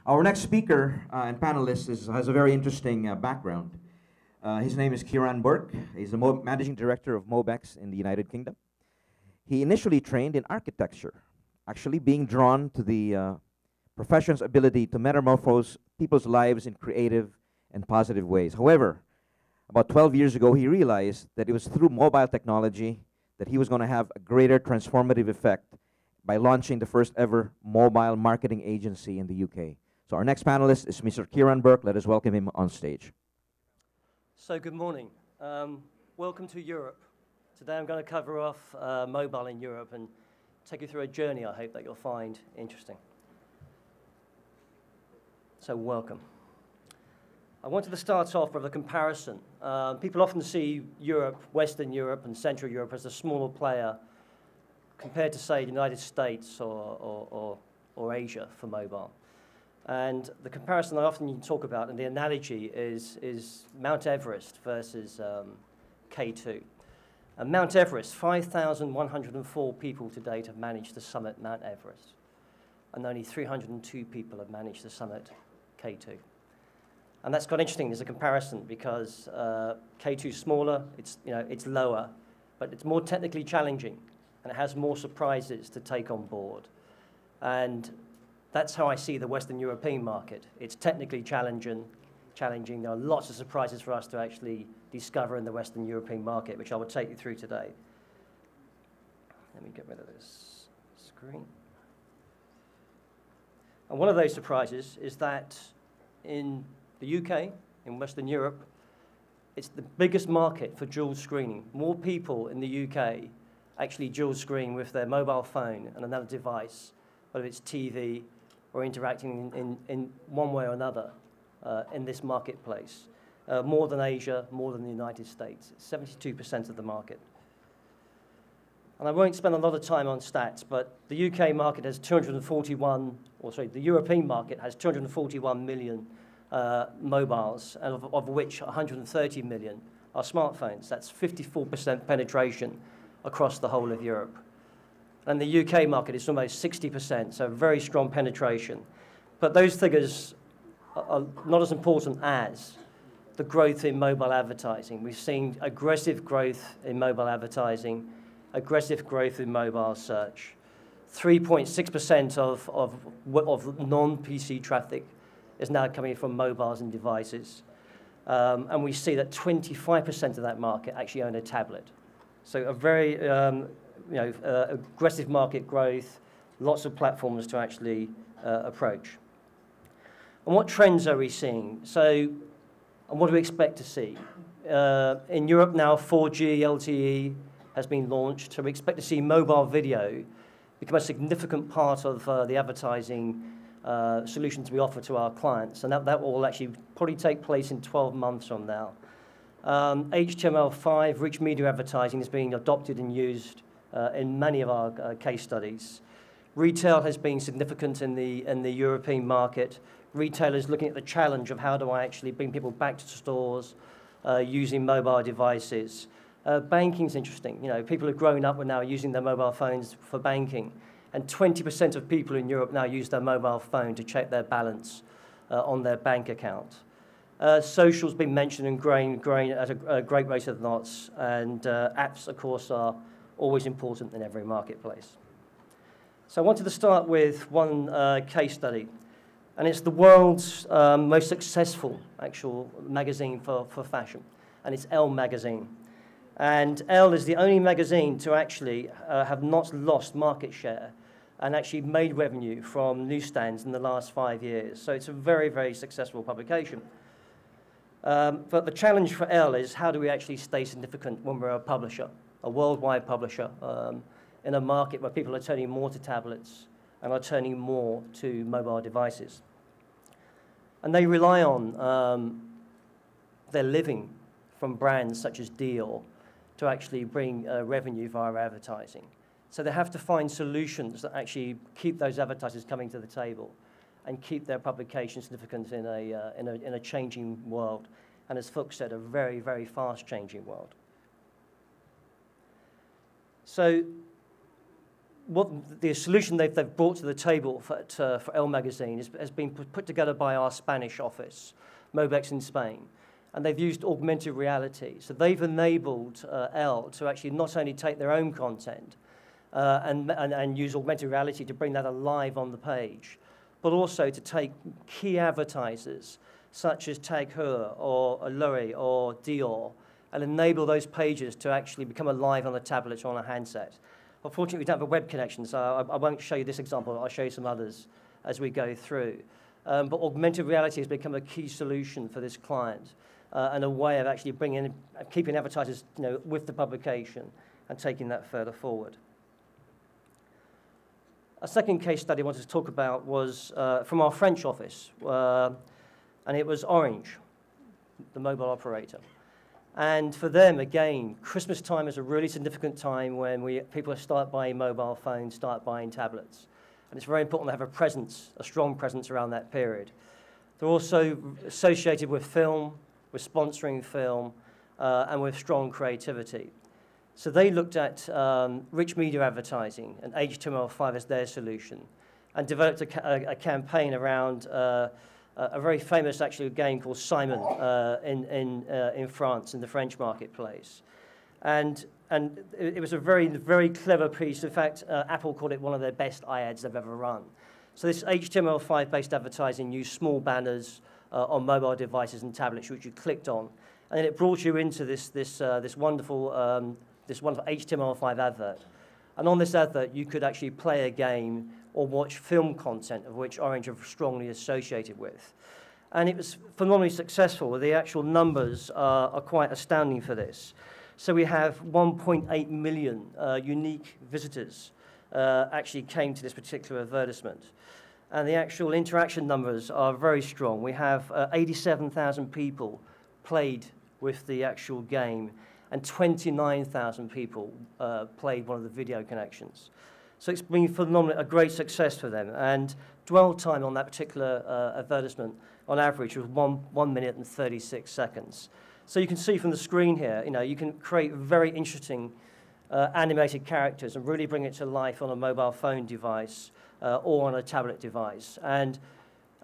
Our next speaker and panelist has a very interesting background. His name is Kieran Bourke. He's the managing director of Mobext in the United Kingdom. He initially trained in architecture, actually being drawn to the profession's ability to metamorphose people's lives in creative and positive ways. However, about 12 years ago, he realized that it was through mobile technology that he was going to have a greater transformative effect by launching the first ever mobile marketing agency in the UK. So our next panelist is Mr. Kieran Bourke. Let us welcome him on stage. So good morning. Welcome to Europe. Today I'm going to cover off mobile in Europe and take you through a journey I hope that you'll find interesting. So welcome. I wanted to start off with a comparison. People often see Europe, Western Europe and Central Europe as a smaller player compared to, say, the United States or Asia for mobile. And the comparison I often talk about, and the analogy, is Mount Everest versus K2. And Mount Everest, 5,104 people to date have managed to summit Mount Everest, and only 302 people have managed to summit K2. And that's quite interesting as a comparison because K2 is smaller, it's lower, but it's more technically challenging, and it has more surprises to take on board. And that's how I see the Western European market. It's technically challenging. There are lots of surprises for us to actually discover in the Western European market, which I will take you through today. Let me get rid of this screen. And one of those surprises is that in the UK, in Western Europe, it's the biggest market for dual screening. More people in the UK actually dual screen with their mobile phone and another device, whether it's TV or interacting in one way or another in this marketplace. More than Asia, more than the United States. It's 72% of the market. And I won't spend a lot of time on stats, but the UK market has the European market has 241 million mobiles, and of which 130 million are smartphones. That's 54% penetration across the whole of Europe. And the UK market is almost 60%, so very strong penetration. But those figures are not as important as the growth in mobile advertising. We've seen aggressive growth in mobile advertising, aggressive growth in mobile search. 3.6% of non-PC traffic is now coming from mobiles and devices. And we see that 25% of that market actually own a tablet. So a very aggressive market growth, lots of platforms to actually approach. And what trends are we seeing? And what do we expect to see? In Europe now, 4G LTE has been launched, so we expect to see mobile video become a significant part of the advertising solutions we offer to our clients, and that will actually probably take place in 12 months from now. HTML5, rich media advertising, is being adopted and used in many of our case studies. Retail has been significant in the European market. Retailers looking at the challenge of how do I actually bring people back to stores using mobile devices. Banking's interesting. People have grown up with now using their mobile phones for banking, and 20% of people in Europe now use their mobile phone to check their balance on their bank account. Social's been mentioned and growing at a great rate of knots, and apps, of course, are always important in every marketplace. So I wanted to start with one case study, and it's the world's most successful actual magazine for fashion, and it's Elle magazine. And Elle is the only magazine to actually have not lost market share and actually made revenue from newsstands in the last 5 years. So it's a very, very successful publication. But the challenge for Elle is how do we actually stay significant when we're a publisher, a worldwide publisher, in a market where people are turning more to tablets and are turning more to mobile devices. And they rely on their living from brands such as Dior to actually bring revenue via advertising. So they have to find solutions that actually keep those advertisers coming to the table and keep their publication significant in a changing world. And as Fuchs said, a very, very fast changing world. So what the solution they've brought to the table for Elle magazine has been put together by our Spanish office, Mobext in Spain. And they've used augmented reality. So they've enabled Elle to actually not only take their own content and use augmented reality to bring that alive on the page, but also to take key advertisers such as Tag Heuer or L'Oreal or Dior and enable those pages to actually become alive on a tablet or on a handset. Unfortunately, we don't have a web connection, so I won't show you this example. I'll show you some others as we go through. But augmented reality has become a key solution for this client and a way of actually keeping advertisers, with the publication and taking that further forward. A second case study I wanted to talk about was from our French office, and it was Orange, the mobile operator. And for them, again, Christmas time is a really significant time when people start buying mobile phones, start buying tablets. And it's very important to have a strong presence around that period. They're also associated with film, with sponsoring film, and with strong creativity. So they looked at rich media advertising and HTML5 as their solution and developed a campaign around a very famous, actually, game called Simon in France, in the French marketplace. And it was a very, very clever piece. In fact, Apple called it one of their best iAds they've ever run. So this HTML5-based advertising used small banners on mobile devices and tablets, which you clicked on. And then it brought you into this wonderful HTML5 advert. And on this advert, you could actually play a game or watch film content, of which Orange are strongly associated with. And it was phenomenally successful. The actual numbers are quite astounding for this. So we have 1.8 million unique visitors actually came to this particular advertisement. And the actual interaction numbers are very strong. We have 87,000 people played with the actual game, and 29,000 people played one of the video connections. So it's been phenomenal, a great success for them. And dwell time on that particular advertisement, on average, was 1 minute and 36 seconds. So you can see from the screen here, you can create very interesting animated characters and really bring it to life on a mobile phone device or on a tablet device, and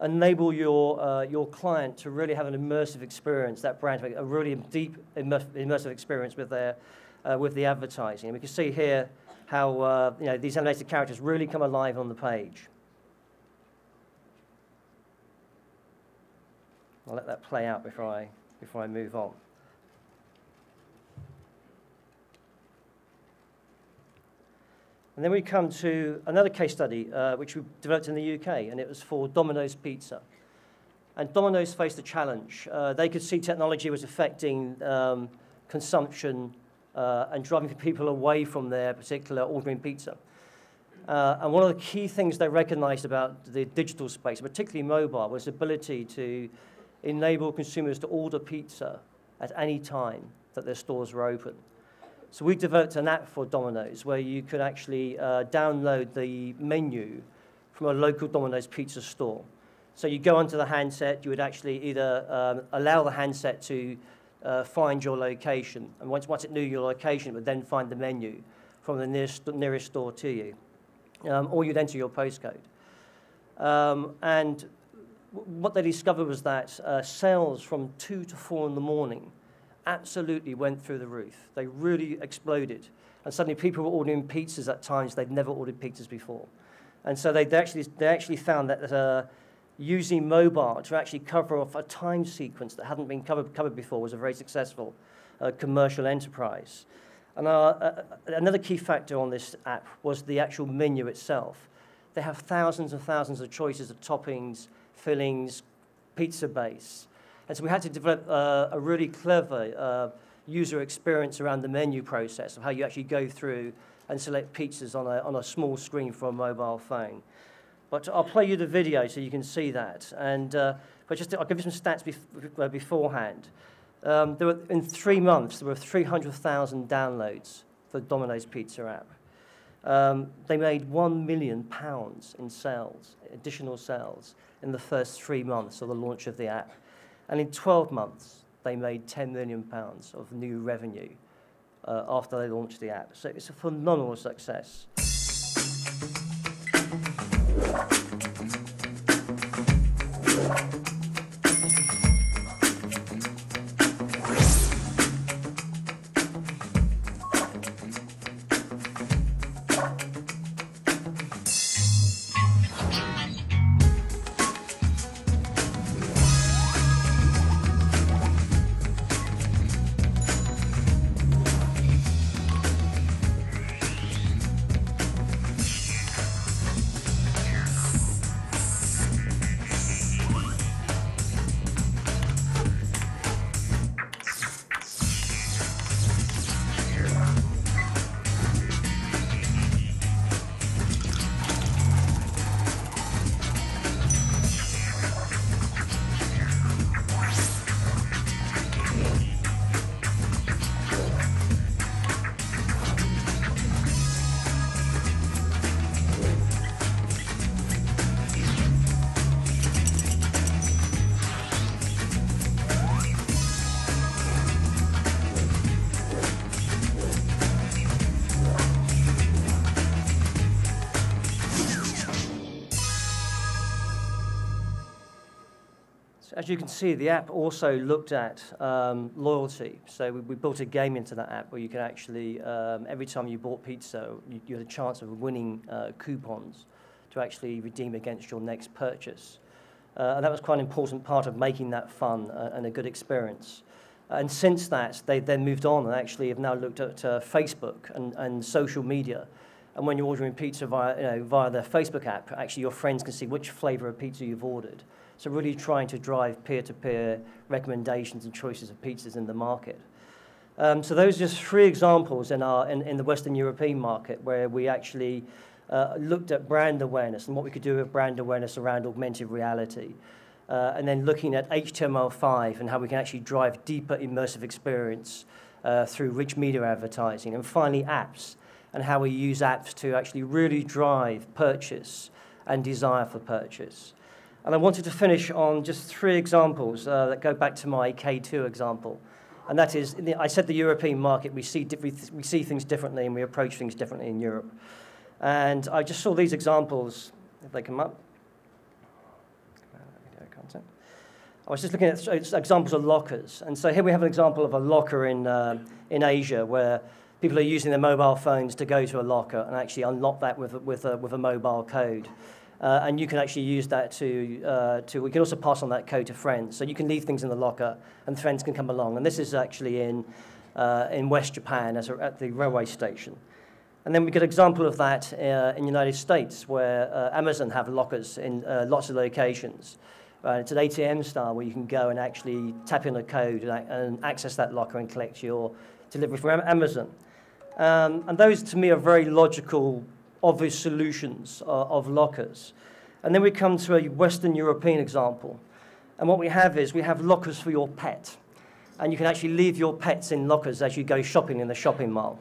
enable your client to really have an immersive experience, that brand, a really deep immersive experience with the advertising. And we can see here how these animated characters really come alive on the page. I'll let that play out before I move on. And then we come to another case study, which we developed in the UK, and it was for Domino's Pizza. And Domino's faced a challenge. They could see technology was affecting consumption and driving people away from their particular ordering pizza. And one of the key things they recognized about the digital space, particularly mobile, was the ability to enable consumers to order pizza at any time that their stores were open. So we developed an app for Domino's where you could actually download the menu from a local Domino's pizza store. So you go onto the handset, you would actually either allow the handset to find your location, and once it knew your location, it would then find the menu from the nearest store to you, or you'd enter your postcode. And what they discovered was that sales from 2 to 4 in the morning absolutely went through the roof. They really exploded. And suddenly people were ordering pizzas at times they'd never ordered pizzas before. And so they actually found that using mobile to actually cover off a time sequence that hadn't been covered before was a very successful commercial enterprise. And another key factor on this app was the actual menu itself. They have thousands and thousands of choices of toppings, fillings, pizza base. And so we had to develop a really clever user experience around the menu process of how you actually go through and select pizzas on a small screen for a mobile phone. But I'll play you the video so you can see that. And but I'll give you some stats beforehand. In 3 months, there were 300,000 downloads for the Domino's Pizza app. They made £1 million in sales, additional sales, in the first 3 months of the launch of the app. And in 12 months, they made £10 million of new revenue after they launched the app. So it's a phenomenal success. As you can see, the app also looked at loyalty. So we built a game into that app where you can actually, every time you bought pizza, you had a chance of winning coupons to actually redeem against your next purchase. And that was quite an important part of making that fun and a good experience. And since that, they then moved on and actually have now looked at Facebook and social media. And when you're ordering pizza via their Facebook app, actually your friends can see which flavor of pizza you've ordered. So really trying to drive peer-to-peer recommendations and choices of pizzas in the market. So those are just 3 examples in the Western European market where we actually looked at brand awareness and what we could do with brand awareness around augmented reality. And then looking at HTML5 and how we can actually drive deeper immersive experience through rich media advertising. And finally, apps and how we use apps to actually really drive purchase and desire for purchase. And I wanted to finish on just 3 examples that go back to my K2 example. And that is, I said the European market, we see things differently and we approach things differently in Europe. And I just saw these examples, if they come up. I was just looking at examples of lockers. And so here we have an example of a locker in Asia where people are using their mobile phones to go to a locker and actually unlock that with a mobile code. And you can actually use that we can also pass on that code to friends. So you can leave things in the locker and friends can come along. And this is actually in West Japan at the railway station. And then we get an example of that in the United States where Amazon have lockers in lots of locations. It's an ATM style where you can go and actually tap in a code and access that locker and collect your delivery from Amazon. And those to me are very logical, obvious solutions of lockers. And then we come to a Western European example. And what we have is we have lockers for your pet. And you can actually leave your pets in lockers as you go shopping in the shopping mall.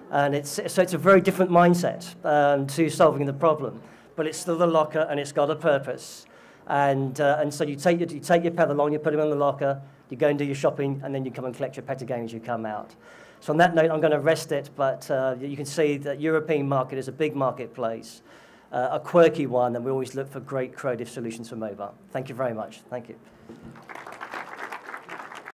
And so it's a very different mindset to solving the problem. But it's still a locker and it's got a purpose. And so you take your pet along, you put him in the locker, you go and do your shopping, and then you come and collect your pet again as you come out. So on that note, I'm going to rest it, but you can see that European market is a big marketplace, a quirky one, and we always look for great creative solutions for mobile. Thank you very much. Thank you.